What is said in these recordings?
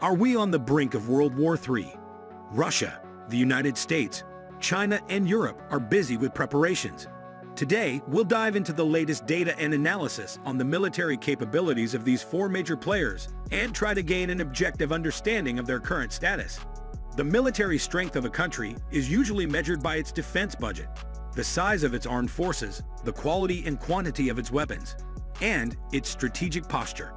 Are we on the brink of World War III? Russia, the United States, China, and Europe are busy with preparations. Today, we'll dive into the latest data and analysis on the military capabilities of these four major players and try to gain an objective understanding of their current status. The military strength of a country is usually measured by its defense budget, the size of its armed forces, the quality and quantity of its weapons, and its strategic posture.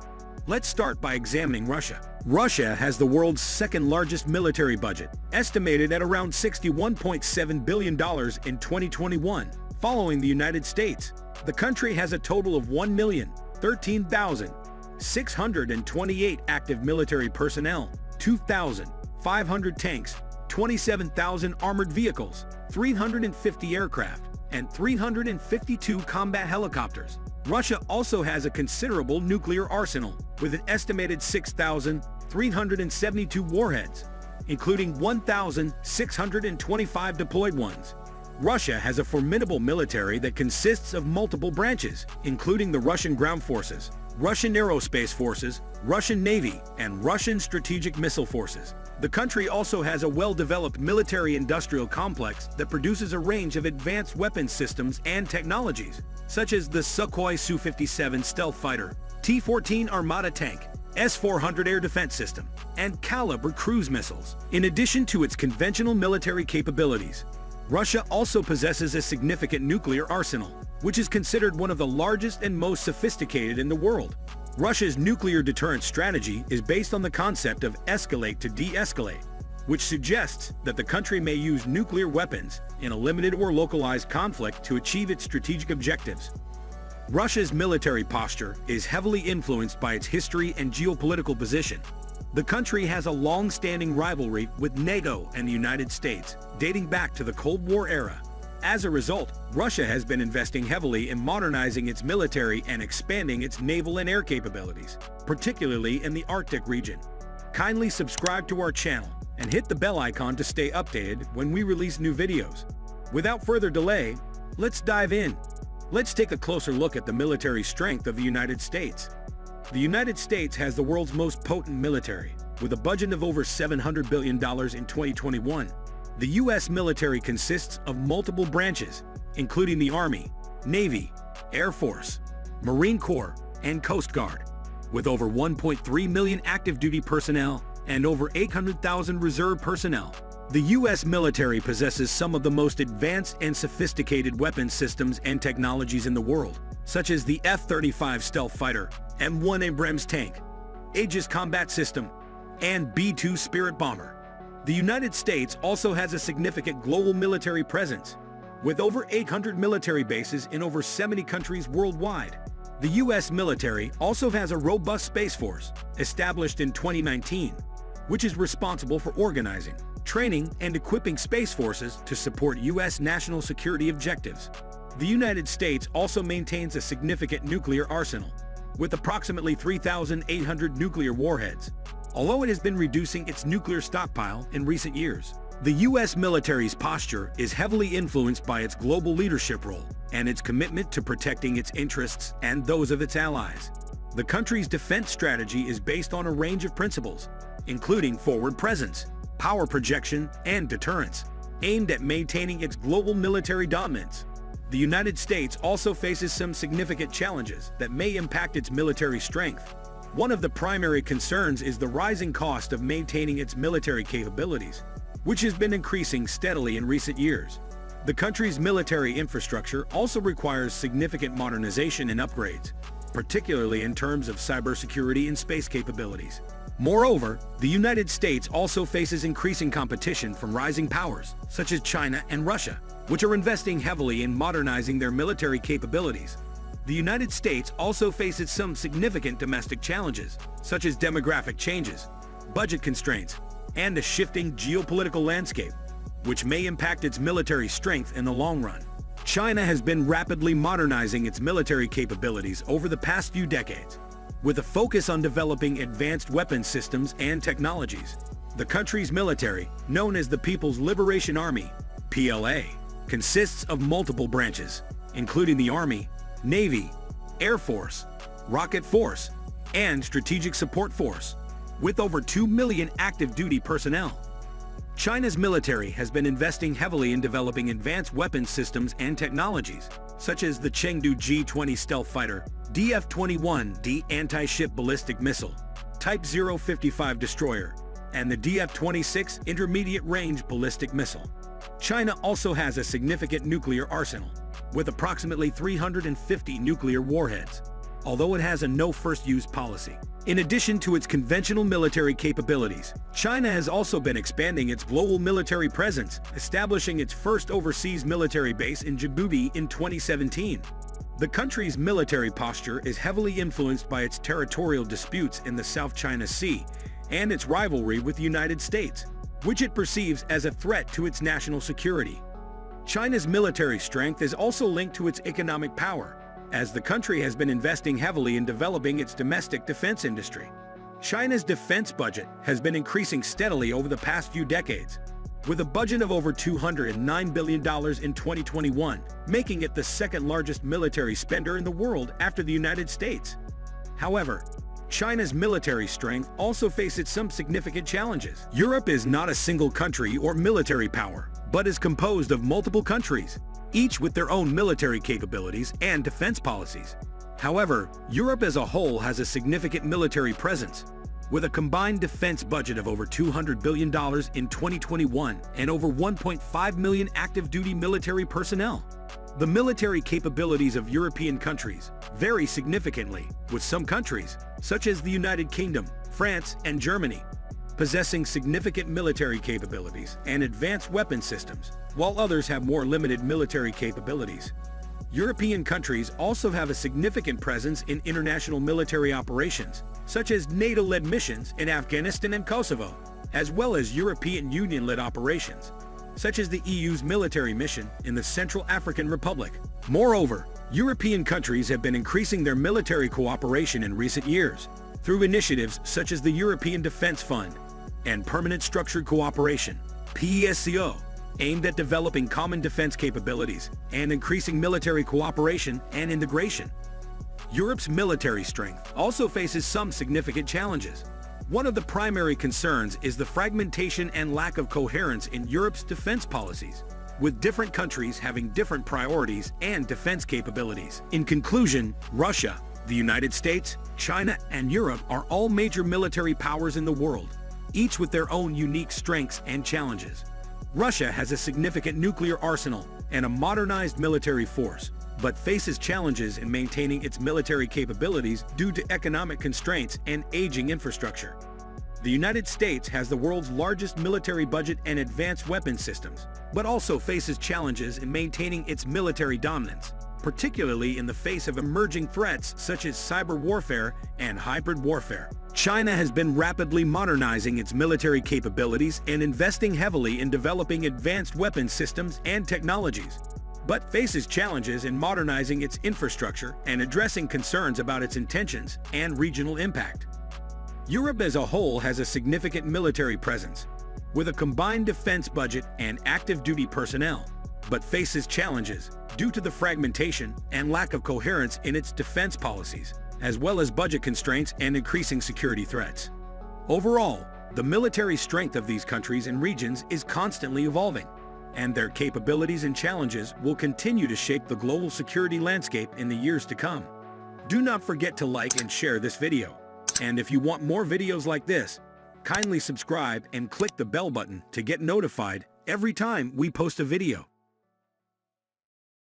Let's start by examining Russia. Russia has the world's second-largest military budget, estimated at around $61.7 billion in 2021, following the United States. The country has a total of 1,013,628 active military personnel, 2,500 tanks, 27,000 armored vehicles, 350 aircraft, and 352 combat helicopters. Russia also has a considerable nuclear arsenal, with an estimated 6,372 warheads, including 1,625 deployed ones. Russia has a formidable military that consists of multiple branches, including the Russian ground forces, Russian aerospace forces, Russian Navy, and Russian strategic missile forces. The country also has a well-developed military-industrial complex that produces a range of advanced weapons systems and technologies, such as the Sukhoi Su-57 stealth fighter, T-14 Armata tank, S-400 air defense system, and Kalibr cruise missiles. In addition to its conventional military capabilities, Russia also possesses a significant nuclear arsenal, which is considered one of the largest and most sophisticated in the world. Russia's nuclear deterrence strategy is based on the concept of escalate to de-escalate, which suggests that the country may use nuclear weapons in a limited or localized conflict to achieve its strategic objectives. Russia's military posture is heavily influenced by its history and geopolitical position. The country has a long-standing rivalry with NATO and the United States, dating back to the Cold War era. As a result, Russia has been investing heavily in modernizing its military and expanding its naval and air capabilities, particularly in the Arctic region. Kindly subscribe to our channel and hit the bell icon to stay updated when we release new videos. Without further delay, let's dive in. Let's take a closer look at the military strength of the United States. The United States has the world's most potent military, with a budget of over $700 billion in 2021. The U.S. military consists of multiple branches, including the Army, Navy, Air Force, Marine Corps, and Coast Guard, with over 1.3 million active duty personnel and over 800,000 reserve personnel. The U.S. military possesses some of the most advanced and sophisticated weapons systems and technologies in the world, such as the F-35 stealth fighter, M1 Abrams tank, Aegis combat system, and B-2 Spirit bomber. The United States also has a significant global military presence, with over 800 military bases in over 70 countries worldwide. The U.S. military also has a robust space force, established in 2019, which is responsible for organizing, training, and equipping space forces to support U.S. national security objectives. The United States also maintains a significant nuclear arsenal, with approximately 3,800 nuclear warheads, although it has been reducing its nuclear stockpile in recent years. The U.S. military's posture is heavily influenced by its global leadership role and its commitment to protecting its interests and those of its allies. The country's defense strategy is based on a range of principles, including forward presence, power projection, and deterrence, aimed at maintaining its global military dominance. The United States also faces some significant challenges that may impact its military strength. One of the primary concerns is the rising cost of maintaining its military capabilities, which has been increasing steadily in recent years. The country's military infrastructure also requires significant modernization and upgrades, particularly in terms of cybersecurity and space capabilities. Moreover, the United States also faces increasing competition from rising powers, such as China and Russia, which are investing heavily in modernizing their military capabilities. The United States also faces some significant domestic challenges, such as demographic changes, budget constraints, and a shifting geopolitical landscape, which may impact its military strength in the long run. China has been rapidly modernizing its military capabilities over the past few decades, with a focus on developing advanced weapons systems and technologies. The country's military, known as the People's Liberation Army, PLA, consists of multiple branches, including the Army, Navy, Air Force, Rocket Force, and Strategic Support Force. with over 2 million active duty personnel. China's military has been investing heavily in developing advanced weapons systems and technologies, such as the Chengdu G-20 stealth fighter, DF-21D anti-ship ballistic missile, Type 055 destroyer, and the DF-26 intermediate-range ballistic missile. China also has a significant nuclear arsenal, with approximately 350 nuclear warheads, although it has a no-first-use policy. In addition to its conventional military capabilities, China has also been expanding its global military presence, establishing its first overseas military base in Djibouti in 2017. The country's military posture is heavily influenced by its territorial disputes in the South China Sea and its rivalry with the United States, which it perceives as a threat to its national security. China's military strength is also linked to its economic power, as the country has been investing heavily in developing its domestic defense industry. China's defense budget has been increasing steadily over the past few decades, with a budget of over $209 billion in 2021, making it the second-largest military spender in the world after the United States. However, China's military strength also faces some significant challenges. Europe is not a single country or military power, but is composed of multiple countries, each with their own military capabilities and defense policies. However, Europe as a whole has a significant military presence, with a combined defense budget of over $200 billion in 2021 and over 1.5 million active-duty military personnel. The military capabilities of European countries vary significantly, with some countries, such as the United Kingdom, France, and Germany, possessing significant military capabilities and advanced weapon systems, while others have more limited military capabilities. European countries also have a significant presence in international military operations, such as NATO-led missions in Afghanistan and Kosovo, as well as European Union-led operations, such as the EU's military mission in the Central African Republic. Moreover, European countries have been increasing their military cooperation in recent years through initiatives such as the European Defence Fund and Permanent Structured Cooperation, PESCO, aimed at developing common defense capabilities and increasing military cooperation and integration. Europe's military strength also faces some significant challenges. One of the primary concerns is the fragmentation and lack of coherence in Europe's defense policies, with different countries having different priorities and defense capabilities. In conclusion, Russia, the United States, China, and Europe are all major military powers in the world, each with their own unique strengths and challenges. Russia has a significant nuclear arsenal and a modernized military force, but faces challenges in maintaining its military capabilities due to economic constraints and aging infrastructure. The United States has the world's largest military budget and advanced weapons systems, but also faces challenges in maintaining its military dominance, particularly in the face of emerging threats such as cyber warfare and hybrid warfare. China has been rapidly modernizing its military capabilities and investing heavily in developing advanced weapons systems and technologies, but faces challenges in modernizing its infrastructure and addressing concerns about its intentions and regional impact. Europe as a whole has a significant military presence, with a combined defense budget and active-duty personnel, but faces challenges due to the fragmentation and lack of coherence in its defense policies, as well as budget constraints and increasing security threats. Overall, the military strength of these countries and regions is constantly evolving, and their capabilities and challenges will continue to shape the global security landscape in the years to come. Do not forget to like and share this video. And if you want more videos like this, kindly subscribe and click the bell button to get notified every time we post a video.